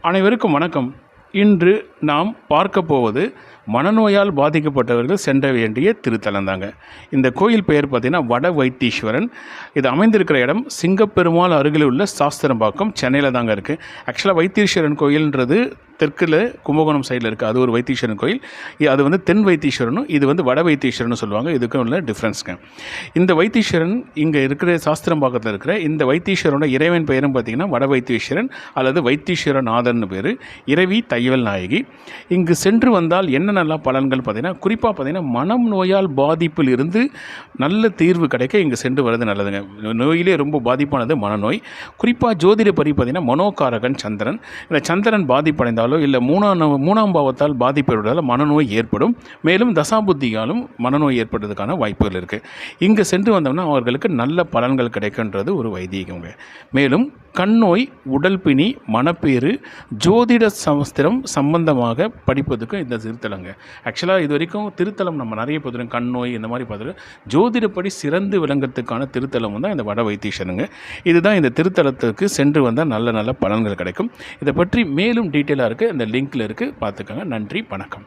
அனைவருக்கும் வணக்கம். இன்று நாம் பார்க்க போவது மனநோயால் பாதிக்கப்பட்டவர்கள் சென்ற வேண்டிய திருத்தலம் தாங்க. இந்த கோயில் பெயர் பார்த்திங்கன்னா வட வைத்தீஸ்வரன். இது அமைந்திருக்கிற இடம் சிங்கப்பெருமாள் அருகில் உள்ள சாஸ்திரம்பாக்கம், சென்னையில் தாங்க இருக்குது. ஆக்சுவலாக வைத்தீஸ்வரன் கோயில்ன்றது தெற்கில் கும்பகோணம் சைடில் இருக்குது. அது ஒரு வைத்தீஸ்வரன் கோயில். அது வந்து தென் வைத்தீஸ்வரனும் இது வந்து வட வைத்தீஸ்வரன் சொல்லுவாங்க. இதுக்கும் உள்ள டிஃப்ரென்ஸுங்க. இந்த வைத்தீஸ்வரன் இங்கே இருக்கிற சாஸ்திரம்பாக்கத்தில் இருக்கிற இந்த வைத்தீஸ்வரனோட இறைவன் பெயரும் பார்த்திங்கன்னா வட வைத்தீஸ்வரன் அல்லது வைத்தீஸ்வரநாதர்னு பேர். இறைவி தையல் நாயகி. இங்கு சென்று வந்தால் என்னென்னலாம் பலன்கள் பார்த்திங்கன்னா, குறிப்பாக பார்த்திங்கன்னா மனம் நோயால் பாதிப்பில் இருந்து நல்ல தீர்வு கிடைக்க இங்கே சென்று வருது நல்லதுங்க. நோயிலே ரொம்ப பாதிப்பானது மனநோய். குறிப்பாக ஜோதிடப்படி பார்த்திங்கன்னா மனோகாரகன் சந்திரன். இந்த சந்திரன் பாதிப்படைந்தால் இல்லை மூணாம் பாவத்தால் பாதிப்படைவதால் மனநோய் ஏற்படும். மேலும் தசாபுத்தியாலும் மனநோய் ஏற்படுறதுக்கான வாய்ப்புகள் இருக்குது. இங்கே சென்று வந்தோம்னா அவர்களுக்கு நல்ல பலன்கள் கிடைக்கின்றது ஒரு வைதீகங்க. மேலும் கண்ணோய், உடல் பிணி, மனப்பேறு, ஜோதிட சாஸ்திரம் சம்பந்தமாக படிப்பதுக்கும் இந்த திருத்தலங்க. ஆக்சுவலாக இது வரைக்கும் திருத்தலம் நம்ம நிறைய பார்த்துருக்கோம். கண்ணோய் இந்த மாதிரி பார்த்துருக்கோம். ஜோதிடப்படி சிறந்து விளங்கத்துக்கான திருத்தலம் தான் இந்த வட வைத்தீஸ்வரனுங்க. இதுதான் இந்த திருத்தலத்துக்கு சென்று வந்தால் நல்ல நல்ல பலன்கள் கிடைக்கும். இதை பற்றி மேலும் டீட்டெயிலாக இருக்குது, இந்த லிங்க்கில் இருக்குது, பார்த்துக்கோங்க. நன்றி, வணக்கம்.